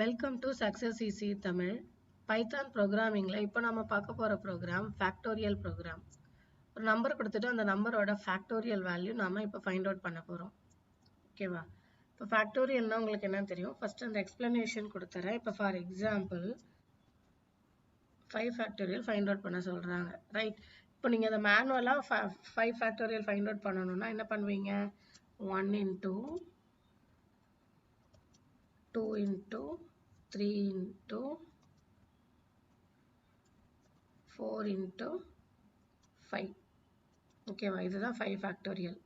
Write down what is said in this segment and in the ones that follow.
Welcome to Success Easy Tamil. Python programming ல இப்போ நாம பார்க்க போற program factorial program. ஒரு நம்பர் கொடுத்துட்டு அந்த நம்பரோட factorial value நாம இப்போ find out பண்ண போறோம். ஓகேவா? இப்போ factorialனா உங்களுக்கு என்ன தெரியும்? First அந்த explanation கொடுத்துறேன். இப்போ for example 5 factorial find out பண்ண சொல்றாங்க. Right? இப்போ நீங்க அந்த மேனுவலா 5 factorial find out பண்ணனும்னா என்ன பண்ணுவீங்க? 1 into 2 into 3 into 4 into 5. ஓகேவா, இதுதான் 5 factorial.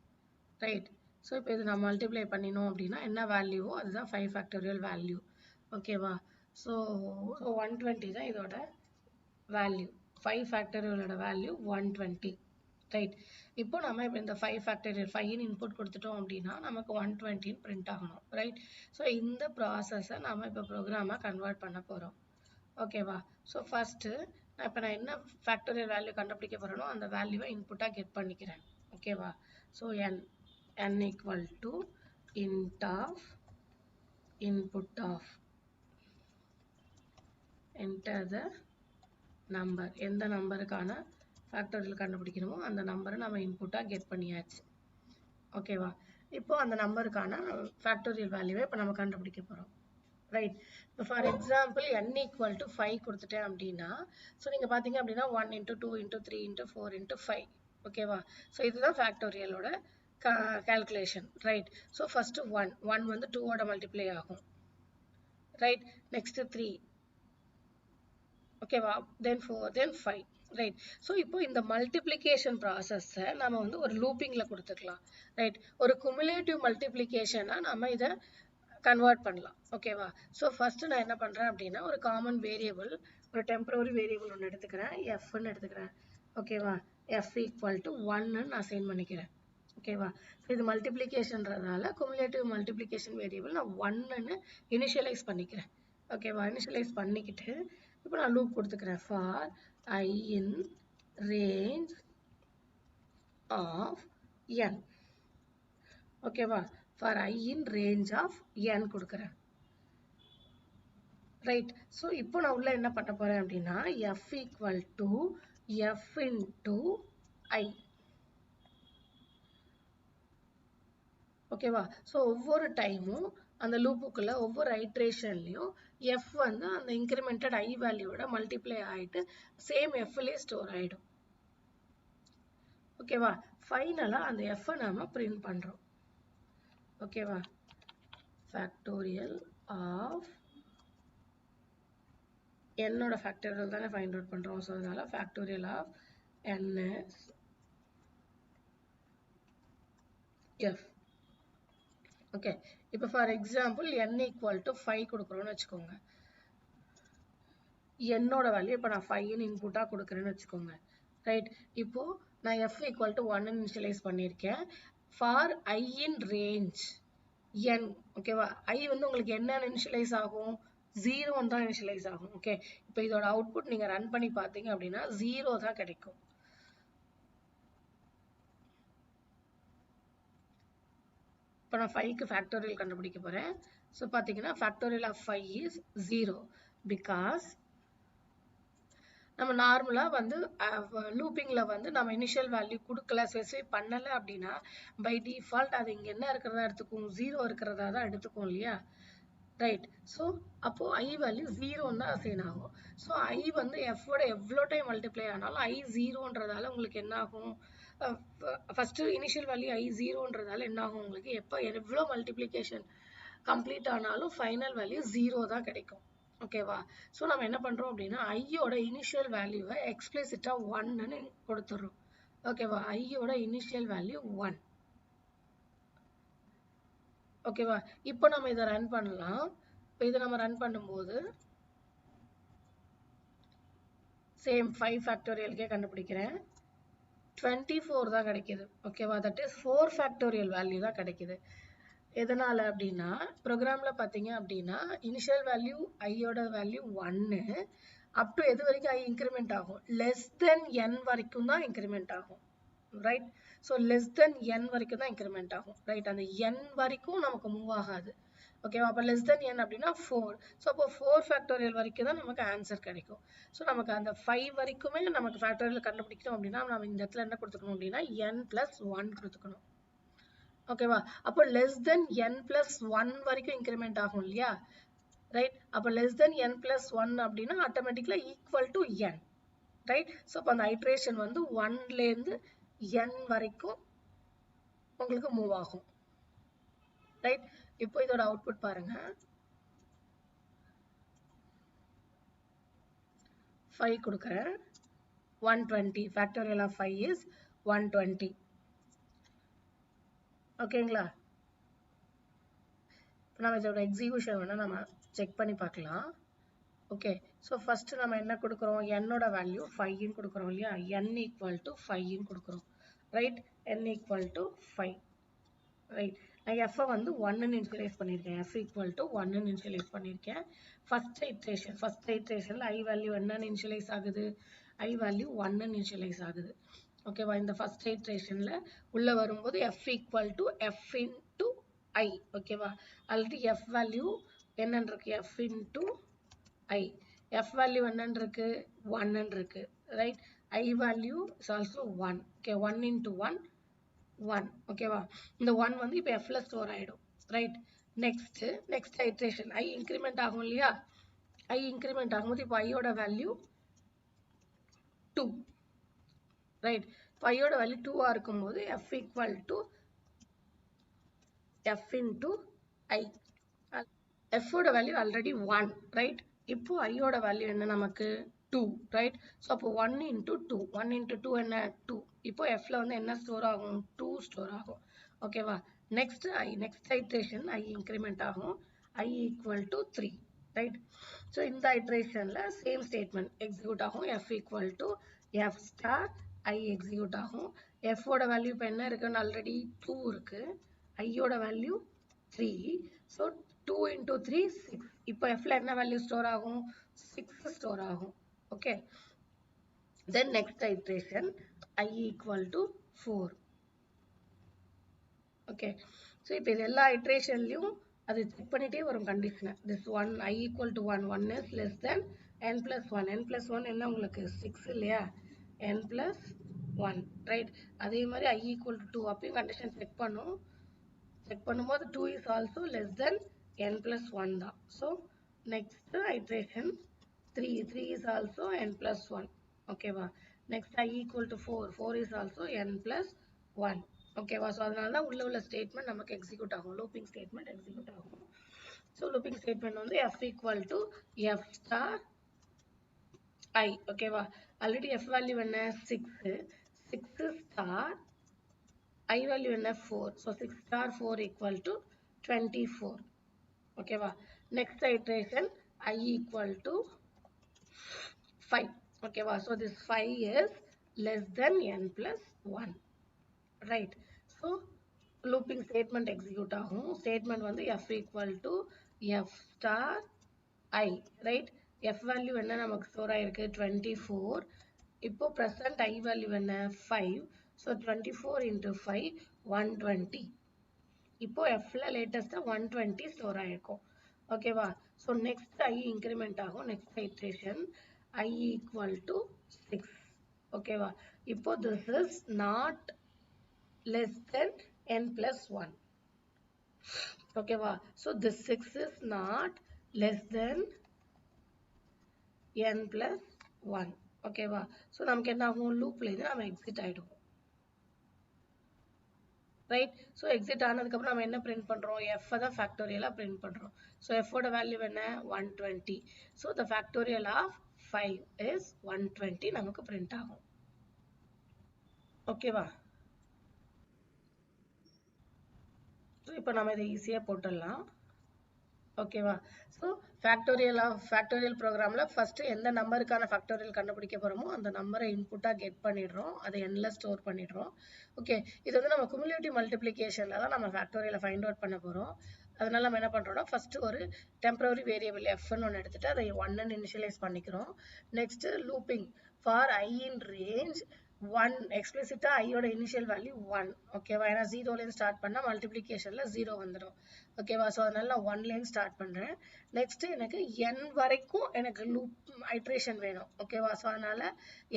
ரைட். ஸோ இப்போ இது நான் மல்டிப்ளை பண்ணினோம் அப்படின்னா என்ன வேல்யூவோ அதுதான் 5 factorial வேல்யூ. ஓகேவா, ஸோ 120 தான் இதோட வேல்யூ. 5 factorialோட வேல்யூ 120. ரைட். இப்போ நம்ம இப்போ இந்த 5 factorial 5 இன்புட் கொடுத்துட்டோம் அப்படின்னா நமக்கு 120 பிரிண்ட் ஆகணும். ரைட். ஸோ இந்த ப்ராசஸை நம்ம இப்போ ப்ரோக்ராமாக கன்வெர்ட் பண்ண போகிறோம். ஓகேவா, ஸோ ஃபர்ஸ்ட்டு இப்போ நான் என்ன ஃபேக்டோரியல் வேல்யூ கண்டுபிடிக்க போகிறேனோ அந்த வேல்யூவை இன்புட்டாக கெட் பண்ணிக்கிறேன். ஓகேவா, so n equal to int of input of enter the number. எந்த நம்பருக்கான ஃபேக்டோரியல் கண்டுபிடிக்கணுமோ அந்த நம்பரை நம்ம இன்புட்டாக கெட் பண்ணியாச்சு. ஓகேவா, இப்போ அந்த நம்பருக்கான ஃபேக்டோரியல் வேல்யூவை இப்போ நம்ம கண்டுபிடிக்க போகிறோம். ரைட். இப்போ for example n equal to 5 கொடுத்துட்டேன் அப்படின்னா ஸோ நீங்கள் பார்த்தீங்க அப்படின்னா 1 into 2 into 3 into 4 into 5. ஓகேவா, ஸோ இதுதான் ஃபேக்டோரியலோட கால்குலேஷன். ரைட். ஸோ ஃபர்ஸ்ட் 1 வந்து 2ஓட மல்டிப்ளை ஆகும். ரைட். நெக்ஸ்ட் 3. ஓகேவா, தென் 4, தென் 5. ரைட். ஸோ இப்போ இந்த மல்டிப்ளிகேஷன் ப்ராசஸை நம்ம வந்து ஒரு லூப்பிங்கில் கொடுத்துக்கலாம். ரைட். ஒரு குமுலேட்டிவ் மல்டிப்ளிகேஷனாக நம்ம இதை கன்வெர்ட் பண்ணலாம். ஓகேவா, ஸோ ஃபர்ஸ்ட் நான் என்ன பண்ணுறேன் அப்படின்னா ஒரு காமன் வேரியபிள், ஒரு டெம்பரரி வேரியபிள் ஒன்று எடுத்துக்கிறேன், எஃப்னு எடுத்துக்கிறேன். ஓகேவா, எஃப் ஈக்குவல் டு 1ன்னு நான் சைன் பண்ணிக்கிறேன். ஓகேவா, ஸோ இது மல்டிப்ளிகேஷன்றதுனால குமுலேட்டிவ் மல்டிப்ளிகேஷன் வேரியபிள் நான் 1ன்னு இனிஷியலைஸ் பண்ணிக்கிறேன். ஓகேவா, இனிஷியலைஸ் பண்ணிக்கிட்டு இப்போ நான் லூப் கொடுத்துக்கிறேன். For I in range of n. ஓகேவா, for I in range of n கொடுக்கிறேன். ரைட். ஸோ இப்போ நான் உள்ள என்ன பண்ண போறேன் அப்படின்னா f equal to f into I. ஓகேவா, ஸோ ஒவ்வொரு டைமும் அந்த லூப்புக்குள்ள ஒவ்வொரு ஐட்ரேஷன்லையும் எஃப் வந்து அந்த இன்க்ரிமெண்டட் ஐ வேல்யூவோட மல்டிப்ளை ஆகிட்டு சேம் எஃப்லேயே ஸ்டோர் ஆகிடும். ஓகேவா, ஃபைனலாக அந்த எஃப்பை நாம பிரிண்ட் பண்ணுறோம். ஓகேவா, ஃபேக்டோரியல் ஆஃப் என்னோட ஃபேக்டோரியல் தானே ஃபைண்ட் அவுட் பண்ணுறோம். ஸோ அதனால factorial of N is F. Okay, இப்போ for example n equal to 5 கொடுக்குறோன்னு வச்சுக்கோங்க. என்னோட வேல்யூ இப்போ நான் 5ன்னு இன்புட்டாக கொடுக்குறேன்னு வச்சுக்கோங்க. ரைட். இப்போ நான் f equal to 1ன்னு இனிஷியலைஸ் பண்ணியிருக்கேன். For I in range n. ஓகேவா, I வந்து உங்களுக்கு என்ன இனிஷியலைஸ் ஆகும்? 0 தான் இனிஷியலைஸ் ஆகும். ஓகே, இப்போ இதோட அவுட்புட் நீங்கள் ரன் பண்ணி பார்த்தீங்க அப்படின்னா 0 தான் கிடைக்கும். இப்போ நான் 5க்கு ஃபேக்டோரியல் கண்டுபிடிக்க போகிறேன். ஸோ பார்த்தீங்கன்னா ஃபேக்டோரியல் ஆஃப் 5 இஸ் 0 பிகாஸ் நம்ம நார்மலாக வந்து லூப்பிங்கில் வந்து நம்ம இனிஷியல் வேல்யூ கொடுக்கல, ஸ்பெசிஃபை பண்ணலை அப்படின்னா பை டிஃபால்ட் அது இங்கே என்ன இருக்கிறதா எடுத்துக்கும்? 0 இருக்கிறதா தான் எடுத்துக்கும் இல்லையா? ரைட். ஸோ அப்போது ஐ வேல்யூ 0ன்னு தான் அசைன் ஆகும். ஸோ ஐ வந்து எஃபோட எவ்வளோ டைம் மல்டிப்ளை ஆனாலும் ஐ 0ன்றதால உங்களுக்கு என்ன ஆகும்? ஃபர்ஸ்ட் இனிஷியல் வேல்யூ ஐ 0ன்றதால என்ன ஆகும் உங்களுக்கு? எப்போ எவ்வளோ மல்டிப்ளிகேஷன் கம்ப்ளீட் ஆனாலும் ஃபைனல் வேல்யூ 0 தான் கிடைக்கும். ஓகேவா, ஸோ நம்ம என்ன பண்ணுறோம் அப்படின்னா ஐயோட இனிஷியல் வேல்யூவை எக்ஸ்பிளிசிட்டாக 1ன்னு கொடுத்துட்றோம். ஓகேவா, ஐயோட இனிஷியல் வேல்யூ 1. ஓகேவா, இப்போ நம்ம இதை ரன் பண்ணலாம். இப்போ இதை நம்ம ரன் பண்ணும்போது சேம் 5 ஃபேக்டோரியலுக்கே கண்டுபிடிக்கிறேன். 24 தான் கிடைக்குது. ஓகேவா, தட் இஸ் 4 ஃபேக்டோரியல் வேல்யூ தான் கிடைக்குது. எதனால அப்படின்னா ப்ரோக்ராமில் பார்த்தீங்க அப்படின்னா இனிஷியல் வேல்யூ ஐயோட வேல்யூ 1 அப் டு எது வரைக்கும் ஐ இன்க்ரிமெண்ட் ஆகும்? லெஸ் தென் n வரைக்கும் தான் இன்க்ரிமெண்ட் ஆகும். Right. So less than n வரைக்கும் தான் இன்க்ரிமெண்ட் ஆகும். ரைட். அந்த n வரைக்கும் நமக்கு மூவ் ஆகாது. ஓகேவா? அப்போ லெஸ் தென் n அப்படின்னா 4. ஸோ அப்போ 4 ஃபேக்டோரியல் வரைக்கும் தான் நமக்கு ஆன்சர் கிடைக்கும். ஸோ நமக்கு அந்த 5 வரைக்குமே நமக்கு ஃபேக்டோரியல் கண்டுபிடிக்கணும் அப்படின்னா நம்ம இந்த இடத்துல என்ன கொடுத்துக்கணும் அப்படின்னா n + 1 கொடுத்துக்கணும். ஓகேவா? அப்போ லெஸ் தென் n + 1 வரைக்கும் இன்க்ரிமெண்ட் ஆகும் இல்லையா? ரைட்? அப்போ லெஸ் தென் n + 1 அப்படின்னா ஆட்டோமேட்டிக்கலா equal to n. Right? So அப்போ அந்த ஐட்ரேஷன் வந்து 1லேருந்து n வரைக்கும் உங்களுக்கு மூவ் ஆகும். ரைட்? இப்போ இதோட அவுட்புட் பாருங்க. 5 கொடுக்குறேன். 120. Factorial of 5 is 120. ஓகேங்களா? நம்ம இதோட எக்ஸிகியூஷன் வேணா நம்ம செக் பண்ணி பார்க்கலாம். ஓகே, ஸோ ஃபர்ஸ்ட் நம்ம என்ன கொடுக்குறோம்? என்னோட வேல்யூ 5 கொடுக்குறோம் இல்லையா? n = 5 கொடுக்குறோம். ரைட்? n = 5. ரைட்? நான் f வந்து 1 இனிஷியலைஸ் பண்ணியிருக்கேன். f = 1 இனிஷியலைஸ் பண்ணியிருக்கேன். ஃபர்ஸ்ட் ஐட்ரேஷன்ல i வேல்யூ என்னன்னு இனிஷியலைஸ் ஆகுது? i வேல்யூ 1 இனிஷியலைஸ் ஆகுது. ஓகேவா? இந்த ஃபர்ஸ்ட் ஐட்ரேஷன்ல உள்ள வரும்போது f = f into i. ஓகேவா? ஆல்ரெடி f வேல்யூ என்னன்னு இருக்கு? f into i. f value என்னன்னு இருக்கு? 1 இருக்கு. Right? i value is also 1. Okay, 1 into 1 1. ஓகேவா? இந்த 1 வந்து இப்போ f ல ஸ்டோர் ஆயிடும். Right? Next iteration i increment ஆகும் இல்லையா? i இன்க்ரிமெண்ட் ஆகும்போது இப்போ i யோட வேல்யூ 2. ரைட்? இப்போ i யோட வேல்யூ 2 இருக்கும்போது f = f into i. f ஓட வேல்யூ ஆல்ரெடி 1. ரைட்? இப்போ i யோட வேல்யூ என்ன நமக்கு? 2. ரைட்? ஸோ அப்போ 1 into 2. 1 into 2 என்ன? 2. இப்போ f ல வந்து என்ன ஸ்டோர் ஆகும்? 2 ஸ்டோர் ஆகும். ஓகேவா? நெக்ஸ்ட் ஐட்ரேஷன் i இன்க்ரிமெண்ட் ஆகும். i = 3. ரைட்? ஸோ இந்த ஐட்ரேஷன்ல சேம் ஸ்டேட்மெண்ட் எக்ஸிக்யூட் ஆகும். f = f star i execute ஆகும். f ஓட வேல்யூ இப்போ என்ன இருக்குன்னு ஆல்ரெடி 2 இருக்கு. i யோட வேல்யூ 3. So 2 into 3 6. இப்போ f ல என்ன வேல்யூ ஸ்டோர் ஆகும்? 6 ஸ்டோர் ஆகும். Okay, then next iteration i = 4. Okay, so இப்போ இது எல்லா ஐட்ரேஷன்லையும் அது செக் பண்ணிட்டே வரும் கண்டிஷனை. This 1 i = 1 1 is less than n + 1. n + 1 என்ன உங்களுக்கு? 6 இல்லையா? n + 1. ரைட்? அதே மாதிரி i = 2 அப்பயும் கண்டிஷன் செக் பண்ணும்போது 2 is also less than n + 1 தான். So next iteration 3 is also n + 1. ஓகேவா? Next i = 4 is also n + 1. ஓகேவா? ஸோ அதனால தான் உள்ள ஸ்டேட்மெண்ட் நமக்கு எக்ஸிக்யூட் ஆகும். லூப்பிங் ஸ்டேட்மெண்ட் எக்ஸிக்யூட் ஆகும். ஸோ லூப்பிங் ஸ்டேட்மெண்ட் வந்து f = f ஸ்டார் i. ஓகேவா? ஆல்ரெடி f வேல்யூ என்ன? 6. 6 ஸ்டார் i வேல்யூ என்ன? 4. So 6 star 4 = 24. ஓகேவா? Next iteration i = 5. ஓகேவா? So this 5 is less than n + 1. Right? So looping statement execute ஆகும். Statement வந்து f = f star i. Right? f value என்ன நமக்கு store ஆயிருக்கு? 24. இப்போ present i வேல்யூ என்ன? 5. So 24 into 5 120. இப்போ f ல லேட்டஸ்டா 120 ஸ்டோர் ஆயிருக்கும். ஓகேவா? ஸோ நெக்ஸ்ட் i இன்க்ரிமெண்ட் ஆகும். Next iteration i = 6. ஓகேவா? இப்போ this is not less than n + 1. ஓகேவா? So this 6 is not less than n + 1. ஓகேவா? ஸோ நமக்கு என்ன ஆகும்? லூப்ல இருந்து நம்ம எக்ஸிட் ஆயிடுவோம். ரைட்? ஸோ எக்ஸிட் ஆனதுக்கப்புறம் நம்ம என்ன பிரிண்ட் பண்ணுறோம்? f தான் ஃபேக்டோரியலாக பிரிண்ட் பண்ணுறோம். ஸோ f ஓட வேல்யூ என்ன? 120. So the factorial of 5 is 120 நமக்கு பிரிண்ட் ஆகும். ஓகேவா? ஸோ இப்போ நம்ம இதை ஈஸியாக போட்டுடலாம். ஓகேவா? ஸோ ஃபேக்டோரியல் ப்ரோக்ராமில் ஃபஸ்ட்டு எந்த நம்பருக்கான ஃபேக்டோரியல் கண்டுபிடிக்க போகிறோமோ அந்த நம்பரை இன்புட்டாக கெட் பண்ணிடுறோம். அதை எண்ணில் ஸ்டோர் பண்ணிடுறோம். ஓகே, இது வந்து நம்ம குமுலேட்டிவ் மல்டிப்ளிகேஷனில் தான் நம்ம ஃபேக்டோரியலை ஃபைண்ட் அவுட் பண்ண போகிறோம். அதனால நம்ம என்ன பண்ணுறோம்னா ஃபஸ்ட்டு ஒரு டெம்பரரி வேரியபிள் எஃப்னு ஒன்று எடுத்துகிட்டு அதை 1ன்னு இனிஷியலைஸ் பண்ணிக்கிறோம். Next looping for i in range 1 explicit I ஓட initial value 1 ஓகேவா ஏன்னா 0 ல இருந்து ஸ்டார்ட் பண்ணா மல்டிப்ளிகேஷன்ல 0 வந்துடும் ஓகேவா சோ அதனால நான் 1 ல இருந்து ஸ்டார்ட் பண்றேன் நெக்ஸ்ட் எனக்கு n வரைக்கும் எனக்கு லூப் ஐட்ரேஷன் வேணும் ஓகேவா சோ அதனால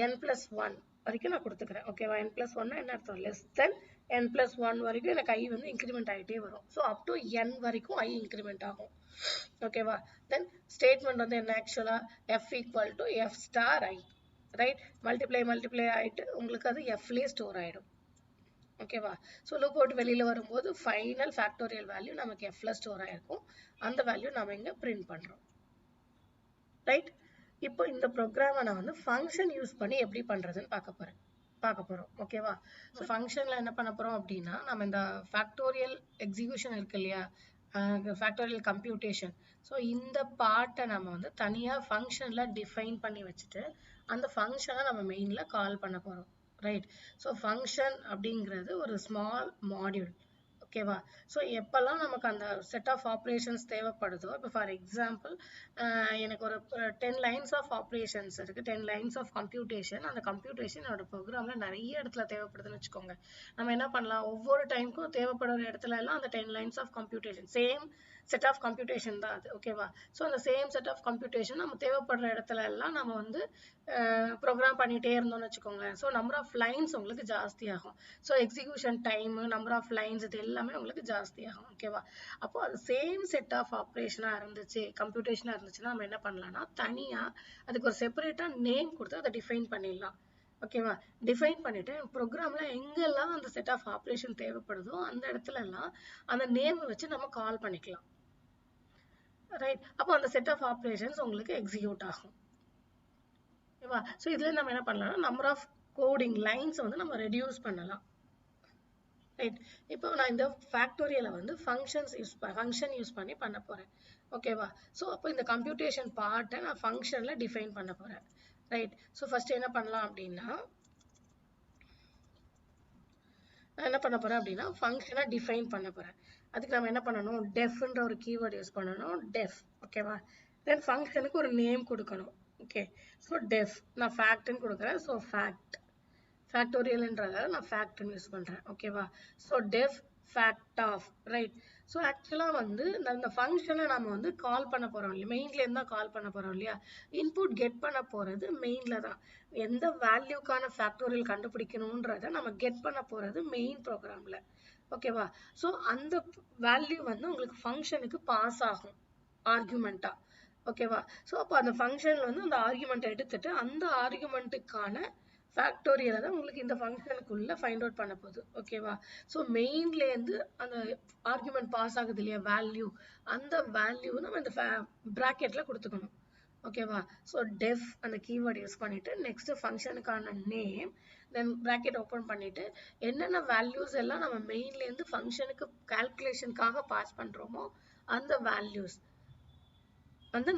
n+1 வரைக்கும் நான் கொடுத்துக்கிறேன் ஓகேவா n+1 என்ன அர்த்தம் less than n+1 வரைக்கும் எனக்கு I வந்து இன்கிரிமெண்ட் ஆகிட்டே வரும் ஸோ அப் டு n வரைக்கும் I இன்கிரிமெண்ட் ஆகும் ஓகேவா தென் ஸ்டேட்மெண்ட் வந்து என்ன ஆக்சுவலா f equal to f star I right multiply ஆயிட்டு உங்களுக்கு அது fலயே ஸ்டோர் ஆயிடும் ஓகேவா ஸோ லூப் அவுட் வெளியில வரும்போது ஃபைனல் ஃபேக்டோரியல் வேல்யூ நமக்கு fல ஸ்டோர் ஆயிருக்கும் அந்த வேல்யூ நம்ம இங்க பிரிண்ட் பண்றோம் ரைட் இப்போ இந்த ப்ரோக்ராமை நான் வந்து ஃபங்க்ஷன் யூஸ் பண்ணி எப்படி பண்றதுன்னு பார்க்க போறோம் ஓகேவா ஸோ ஃபங்க்ஷன்ல என்ன பண்ண போறோம் அப்படின்னா நம்ம இந்த ஃபேக்டோரியல் எக்ஸிகியூஷன் இருக்கு இல்லையா ஃபேக்டோரியல் கம்ப்யூட்டேஷன் ஸோ இந்த பார்ட்டை நம்ம வந்து தனியா ஃபங்க்ஷன்ல டிஃபைன் பண்ணி வச்சுட்டு அந்த ஃபங்க்ஷனை நம்ம மெயின்ல கால் பண்ண போறோம் ரைட் ஸோ ஃபங்க்ஷன் அப்படிங்கிறது ஒரு ஸ்மால் மாடியூல் ஓகேவா ஸோ எப்பெல்லாம் நமக்கு அந்த செட் ஆஃப் ஆப்ரேஷன்ஸ் தேவைப்படுதோ இப்போ ஃபார் எக்ஸாம்பிள் எனக்கு ஒரு 10 லைன்ஸ் ஆஃப் ஆப்ரேஷன்ஸ் இருக்கு 10 லைன்ஸ் ஆஃப் கம்ப்யூட்டேஷன் அந்த கம்ப்யூட்டேஷன் என்னோட ப்ரோக்ராம்ல நிறைய இடத்துல தேவைப்படுதுன்னு வச்சுக்கோங்க நம்ம என்ன பண்ணலாம் ஒவ்வொரு டைமுக்கும் தேவைப்படுற இடத்துல எல்லாம் அந்த 10 lines of computation same set of computation தான் அது ஓகேவா ஸோ அந்த சேம் செட் ஆஃப் கம்ப்யூட்டேஷன் நம்ம தேவைப்படுற இடத்துல எல்லாம் நம்ம வந்து ப்ரோக்ராம் பண்ணிட்டே இருந்தோம்னு வச்சுக்கோங்களேன் ஸோ நம்பர் ஆஃப் லைன்ஸ் உங்களுக்கு ஜாஸ்தி ஆகும் so execution time number of lines இது எல்லாமே உங்களுக்கு ஜாஸ்தி ஆகும் ஓகேவா அப்போ அது சேம் செட் ஆஃப் ஆப்ரேஷனா இருந்துச்சு கம்ப்யூட்டேஷனா இருந்துச்சுன்னா நம்ம என்ன பண்ணலாம்னா தனியா அதுக்கு ஒரு செப்பரேட்டா நேம் கொடுத்து அதை டிஃபைன் பண்ணிடலாம் ஓகேவா டிஃபைன் பண்ணிட்டு ப்ரோக்ராம்ல எங்கெல்லாம் அந்த செட் ஆஃப் ஆப்ரேஷன் தேவைப்படுதோ அந்த இடத்துல எல்லாம் அந்த நேம் வச்சு நம்ம கால் பண்ணிக்கலாம் ரைட் அப்போ அந்த செட் ஆஃப் ஆப்ரேஷன்ஸ் உங்களுக்கு எக்ஸிக்யூட் ஆகும் ஓகேவா ஸோ இதுல நம்ம என்ன பண்ணலாம் நம்பர் ஆஃப் கோடிங் லைன்ஸ் வந்து நம்ம ரெடியூஸ் பண்ணலாம் ரைட் இப்போ நான் இந்த ஃபேக்டோரியலை வந்து ஃபங்க்ஷன் யூஸ் பண்ணி பண்ண போறேன் ஓகேவா ஸோ அப்போ இந்த கம்ப்யூட்டேஷன் பார்ட்டை நான் ஃபங்க்ஷன்ல டிஃபைன் பண்ண போறேன் ரைட் ஸோ ஃபர்ஸ்ட் என்ன பண்ணலாம் அப்படின்னா நான் என்ன பண்ண போறேன் அப்படின்னா ஃபங்க்ஷனை டிஃபைன் பண்ண போறேன் அதுக்கு நம்ம என்ன பண்ணணும் டெஃப்ன்ற ஒரு கீவேர்ட் யூஸ் பண்ணணும் டெஃப் ஓகேவா தென் ஃபங்க்ஷனுக்கு ஒரு நேம் கொடுக்கணும் ஓகே ஸோ டெஃப் நான் ஃபேக்ட்னு கொடுக்குறேன் ஸோ ஃபேக்டோரியல்ன்றதால நான் ஃபேக்ட்னு யூஸ் பண்றேன் ஓகேவா so def fact of right so ஆக்சுவலாக வந்து இந்த ஃபங்க்ஷனை நம்ம வந்து கால் பண்ண போறோம் இல்லையா மெயின்ல இருந்தா கால் பண்ண போறோம் இல்லையா இன்புட் கெட் பண்ண போறது மெயின்ல தான் எந்த வேல்யூக்கான ஃபேக்டோரியல் கண்டுபிடிக்கணும்ன்றத நம்ம கெட் பண்ண போறது மெயின் ப்ரோக்ராம்ல ஓகேவா ஸோ அந்த வேல்யூ வந்து உங்களுக்கு ஃபங்க்ஷனுக்கு பாஸ் ஆகும் ஆர்குமெண்டா ஓகேவா ஸோ அப்போ அந்த ஃபங்க்ஷன்ல வந்து அந்த ஆர்குமெண்ட்டை எடுத்துட்டு அந்த ஆர்குமெண்ட்டுக்கான ஃபேக்டோரியலை தான் உங்களுக்கு இந்த ஃபங்க்ஷனுக்குள்ள ஃபைண்ட் அவுட் பண்ண போகுது ஓகேவா ஸோ மெயின்லேருந்து அந்த ஆர்குமெண்ட் பாஸ் ஆகுது இல்லையா வேல்யூ அந்த வேல்யூ நம்ம இந்த ப்ராக்கெட்ல கொடுத்துக்கணும் ஓகேவா ஸோ டெஃப் அந்த கீவேர்ட் யூஸ் பண்ணிட்டு நெக்ஸ்ட் ஃபங்க்ஷனுக்கான நேம் தென் ப்ராக்கெட் ஓப்பன் பண்ணிட்டு என்னென்ன வேல்யூஸ் எல்லாம் நம்ம மெயின்லேருந்து ஃபங்க்ஷனுக்கு கால்குலேஷனுக்காக பாஸ் பண்றோமோ அந்த வேல்யூஸ் வந்து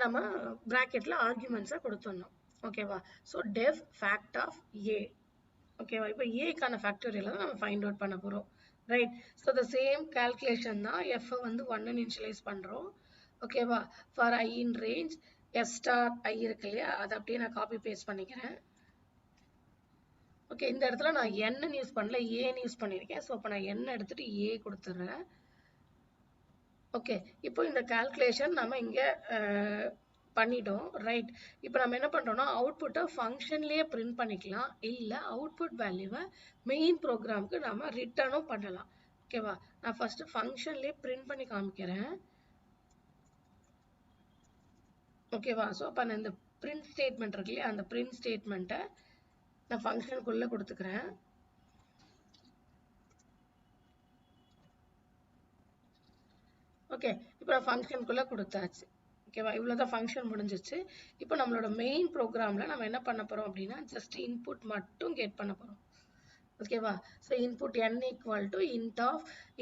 நம்ம ப்ராக்கெட்ல ஆர்குமெண்ட்ஸா கொடுத்துடணும் ஓகேவா ஸோ டெஃப் ஃபேக்ட் ஆஃப் ஏ ஓகேவா இப்போ ஏக்கான ஃபேக்டோரியலை தான் நம்ம ஃபைண்ட் அவுட் பண்ண போறோம் right so the same calculation தான் எஃப் வந்து 1 இனிஷியலைஸ் பண்றோம் ஓகேவா for I in range S star I இருக்கு இல்லையா அதை அப்படியே நான் காப்பி பேஸ்ட் பண்ணிக்கிறேன் ஓகே இந்த இடத்துல நான் n யூஸ் பண்ணல ஏன்னு யூஸ் பண்ணியிருக்கேன் ஸோ அப்போ நான் n எடுத்துட்டு ஏ கொடுத்துட்றேன் ஓகே இப்போ இந்த கால்குலேஷன் நம்ம இங்க பண்ணிட்டோம் ரைட் இப்போ நம்ம என்ன பண்றோம்னா அவுட்புட்டை ஃபங்க்ஷன்லயே பிரிண்ட் பண்ணிக்கலாம் இல்ல அவுட்புட் வேல்யூவை மெயின் ப்ரோக்ராம்க்கு நாம ரிட்டர்னும் பண்ணலாம் ஓகேவா நான் ஃபர்ஸ்ட் ஃபங்க்ஷன்லயே பிரிண்ட் பண்ணி காமிக்கிறேன் ஓகேவா ஸோ அப்போ நான் இந்த பிரிண்ட் ஸ்டேட்மெண்ட் இருக்கு இல்லையா அந்த பிரிண்ட் ஸ்டேட்மெண்ட்டை நான் ஃபங்க்ஷனுக்குள்ள கொடுத்துக்கிறேன் ஓகே இப்போ நான் ஃபங்க்ஷனுக்குள்ள கொடுத்தாச்சு ஓகேவா இவ்வளவுதான் ஃபங்க்ஷன் முடிஞ்சிச்சு இப்போ நம்மளோட மெயின் ப்ரோக்ராம்ல நம்ம என்ன பண்ண போறோம் அப்படின்னா ஜஸ்ட் இன்புட் மட்டும் கெட் பண்ண போறோம் ஓகேவா so input n equal to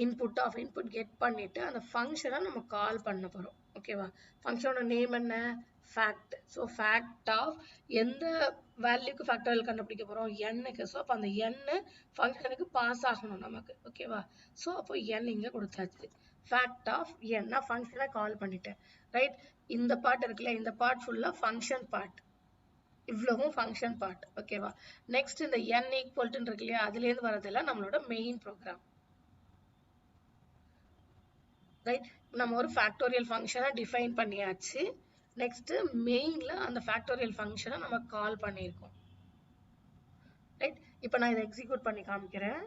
input get பண்ணிட்டு அந்த ஃபங்க்ஷனை நம்ம கால் பண்ண போறோம் ஓகேவா ஃபங்க்ஷனோட நேம் என்ன ஃபேக்ட் ஸோ ஃபேக்ட் ஆஃப் எந்த வேல்யூக்கு ஃபேக்டோரியல் கண்டுபிடிக்க போறோம் n-க்கு ஸோ அப்போ அந்த n ஃபங்க்ஷனுக்கு பாஸ் ஆகணும் நமக்கு ஓகேவா ஸோ அப்போ n இங்க கொடுத்தாச்சு fact of n நான் ஃபங்க்ஷனை கால் பண்ணிட்டேன் ரைட் இந்த பார்ட் இருக்குல்ல இந்த பார்ட் ஃபுல்லா ஃபங்க்ஷன் பார்ட் இவ்வளவும் ஃபங்க்ஷன் பார்ட். ஓகேவா? நெக்ஸ்ட் இந்த n ஈக்குவல் டு இருக்கு இல்லையா, அதுலேருந்து வரதெல்லாம் நம்மளோட மெயின் ப்ரோக்ராம். ரைட்? நம்ம ஒரு ஃபேக்டோரியல் ஃபங்க்ஷனை டிஃபைன் பண்ணியாச்சு. நெக்ஸ்ட் மெயின்ல அந்த ஃபேக்டோரியல் ஃபங்க்ஷனை நம்ம கால் பண்ணியிருக்கோம். ரைட்? இப்போ நான் இதை எக்ஸிக்யூட் பண்ணி காமிக்கிறேன்.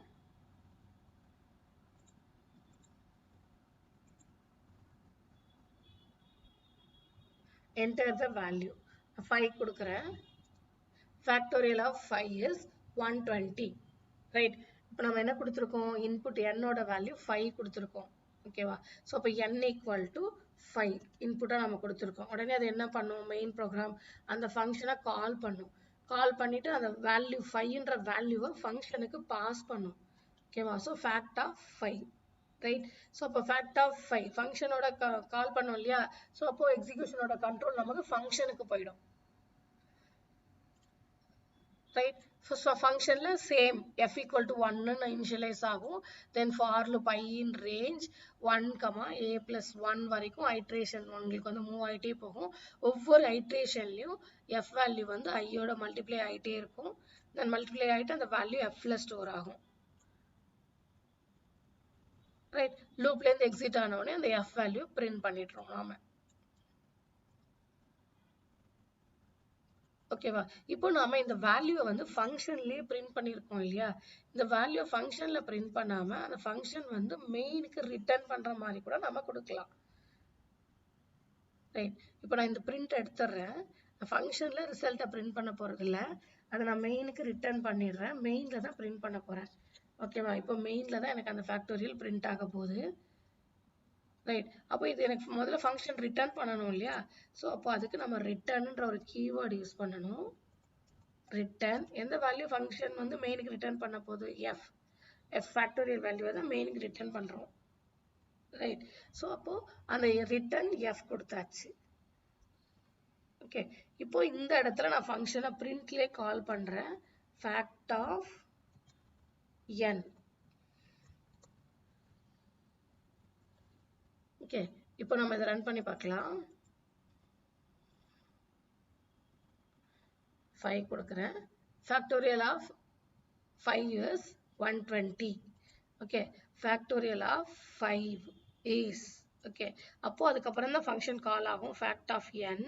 enter the value. 5 கொடுக்கிறேன். factorial of 5 is 120. ரைட்? இப்போ நம்ம என்ன கொடுத்துருக்கோம்? இன்புட் n ஓட வேல்யூ 5 கொடுத்துருக்கோம். ஓகேவா? ஸோ அப்போ n equal to 5 இன்புட்டாக நம்ம கொடுத்துருக்கோம். உடனே அது என்ன பண்ணும்? மெயின் ப்ரோக்ராம் அந்த ஃபங்க்ஷனை கால் பண்ணும். கால் பண்ணிட்டு அந்த வேல்யூ 5ன்ற வேல்யூவை ஃபங்க்ஷனுக்கு பாஸ் பண்ணும். ஓகேவா? So fact of 5. Right? So அப்போ ஃபேக்ட் ஆஃப் 5 ஃபங்க்ஷனோட கால் பண்ணோம் இல்லையா? ஸோ அப்போ எக்ஸிக்யூஷனோட கண்ட்ரோல் நமக்கு ஃபங்க்ஷனுக்கு போயிடும். ரைட்? ஸோ ஃபங்க்ஷன்ல same f equal to 1 initialize ஆகும். Then for loop i in range 1, a plus 1 வரைக்கும் ஐட்ரேஷன் உங்களுக்கு வந்து மூவ் ஆகிட்டே போகும். ஒவ்வொரு ஐட்ரேஷன்லையும் f வேல்யூ வந்து ஐயோட மல்டிப்ளை ஆகிட்டே இருக்கும். தென் மல்டிப்ளை ஆகிட்டு அந்த வேல்யூ fல ஸ்டோர் ஆகும். ரைட்? லூப்லேருந்து எக்ஸிட் ஆன உடனே அந்த f வேல்யூ பிரிண்ட் பண்ணிடுறோம் நாம. ஓகேவா? இப்போ நாம இந்த வேல்யூவை வந்து ஃபங்க்ஷன்லயே பிரிண்ட் பண்ணியிருக்கோம் இல்லையா? இந்த வேல்யூ ஃபங்க்ஷன்ல பிரிண்ட் பண்ணாம அந்த ஃபங்க்ஷன் வந்து மெயினுக்கு ரிட்டர்ன் பண்ற மாதிரி கூட நம்ம கொடுக்கலாம். ரைட்? இப்போ நான் இந்த பிரிண்ட் எடுத்துடுறேன். ஃபங்க்ஷன்ல ரிசல்ட்டை பிரிண்ட் பண்ண போறது இல்லை, அதை நான் மெயினுக்கு ரிட்டர்ன் பண்ணிடுறேன். மெயின்ல தான் பிரிண்ட் பண்ண போறேன். ஓகேவா? இப்போ மெயின்ல தான் எனக்கு அந்த ஃபேக்டோரியல் பிரிண்ட் ஆக போகுது. ரைட்? அப்போ இது எனக்கு முதல்ல ஃபங்க்ஷன் ரிட்டர்ன் பண்ணணும் இல்லையா? ஸோ அப்போ அதுக்கு நம்ம ரிட்டர்ன்ன்ற ஒரு கீவேர்டு யூஸ் பண்ணணும். ரிட்டர்ன் எந்த வேல்யூ ஃபங்க்ஷன் வந்து மெயினுக்கு ரிட்டர்ன் பண்ண போகுது? f ஃபேக்டோரியல் வேல்யூவை தான் மெயினுக்கு ரிட்டர்ன் பண்றோம். ரைட்? ஸோ அப்போ அந்த ரிட்டர்ன் f கொடுத்தாச்சு. ஓகே, இப்போ இந்த இடத்துல நான் ஃபங்க்ஷனை பிரிண்ட்லேயே கால் பண்றேன். fact of n. ஓகே, இப்போ நம்ம இதை ரன் பண்ணி பார்க்கலாம். 5 கொடுக்குறேன். factorial of 5 is 120. Okay, factorial of 5 is. Okay, அப்போ அதுக்கப்புறம் தான் ஃபங்க்ஷன் கால் ஆகும் fact of n.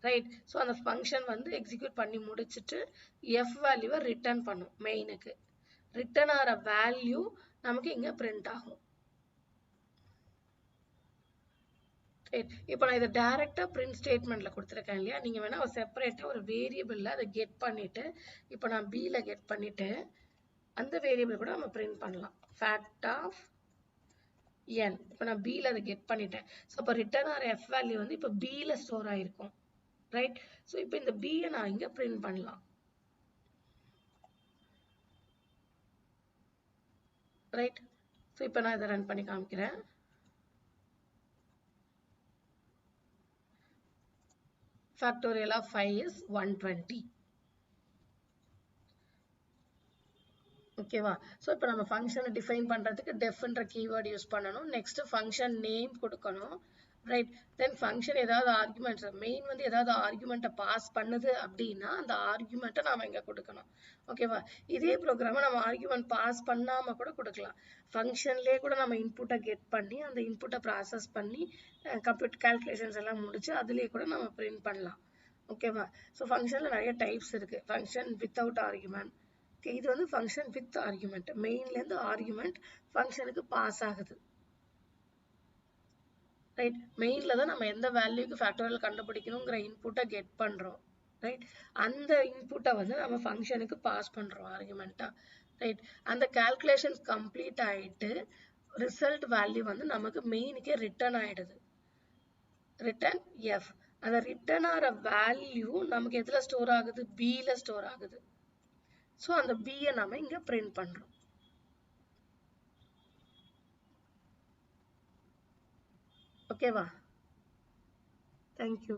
Right? So அந்த ஃபங்க்ஷன் வந்து எக்ஸிக்யூட் பண்ணி முடிச்சுட்டு f வேல்யூவை ரிட்டர்ன் பண்ணும். மெயினுக்கு ரிட்டர்ன் ஆகிற வேல்யூ நமக்கு இங்கே பிரிண்ட் ஆகும். இப்போ நான் இதை டைரக்டா பிரிண்ட் ஸ்டேட்மெண்ட்ல கொடுத்துருக்கேன் இல்லையா? நீங்க வேணா ஒரு செப்பரேட்டா ஒரு வேரியபிள்ல அதை கெட் பண்ணிட்டு, இப்போ நான் b-ல கெட் பண்ணிட்டு அந்த வேரியபிள் கூட நம்ம பிரிண்ட் பண்ணலாம். fact of n. இப்போ நான் b-ல அதை கெட் பண்ணிட்டேன். ஸோ இப்போ ரிட்டர்ன் ஆகிற f வேல்யூ வந்து இப்போ b-ல ஸ்டோர் ஆயிருக்கும். ரைட்? ஸோ இப்போ இந்த b-யை நான் இங்க பிரிண்ட் பண்ணலாம். ரைட்? ஸோ இப்போ நான் இதை ரன் பண்ணி காமிக்கிறேன். factorial of 5 is 120. ஓகேவா? ஸோ இப்போ நம்ம ஃபங்க்ஷனை டிஃபைன் பண்ணுறதுக்கு டெஃப்ன்ற கீவேர்டு யூஸ் பண்ணணும். நெக்ஸ்ட் ஃபங்க்ஷன் நேம் கொடுக்கணும். ரைட்? தென் ஃபங்க்ஷன் ஏதாவது ஆர்குமெண்ட்ஸ் மெயின் வந்து ஏதாவது ஆர்குமெண்ட்டை பாஸ் பண்ணுது அப்படின்னா அந்த ஆர்குமெண்ட்டை நாம் இங்கே கொடுக்கணும். ஓகேவா? இதே ப்ரோக்ராமை நம்ம ஆர்குமெண்ட் பாஸ் பண்ணாமல் கூட கொடுக்கலாம். ஃபங்க்ஷன்லேயே கூட நம்ம இன்புட்டை கெட் பண்ணி அந்த இன்புட்டை ப்ராசஸ் பண்ணி கம்ப்யூட்டர் கால்குலேஷன்ஸ் எல்லாம் முடிச்சு அதுலேயே கூட நம்ம பிரிண்ட் பண்ணலாம். ஓகேவா? ஸோ ஃபங்க்ஷனில் நிறைய டைப்ஸ் இருக்குது. ஃபங்க்ஷன் வித்தவுட் ஆர்குமெண்ட், இது வந்து ஃபங்க்ஷன் வித் ஆர்குமெண்ட். மெயின்லேருந்து ஆர்குமெண்ட் ஃபங்க்ஷனுக்கு பாஸ் ஆகுது. ரைட்? மெயினில் தான் நம்ம எந்த வேல்யூக்கு ஃபேக்டோரியல் கண்டுபிடிக்கணுங்கிற இன்புட்டை கெட் பண்ணுறோம். ரைட்? அந்த இன்புட்டை வந்து நம்ம ஃபங்க்ஷனுக்கு பாஸ் பண்ணுறோம் ஆர்குமெண்ட்டாக. ரைட்? அந்த கால்குலேஷன்ஸ் கம்ப்ளீட் ஆகிட்டு ரிசல்ட் வேல்யூ வந்து நமக்கு மெயினுக்கே ரிட்டர்ன் ஆகிடுது. Return F. அந்த ரிட்டர்ன் ஆகிற வேல்யூ நமக்கு எதில் ஸ்டோர் ஆகுது? பியில் ஸ்டோர் ஆகுது. ஸோ அந்த b-யை நாம இங்க பிரிண்ட் பண்றோம். ஓகேவா? தேங்க்யூ.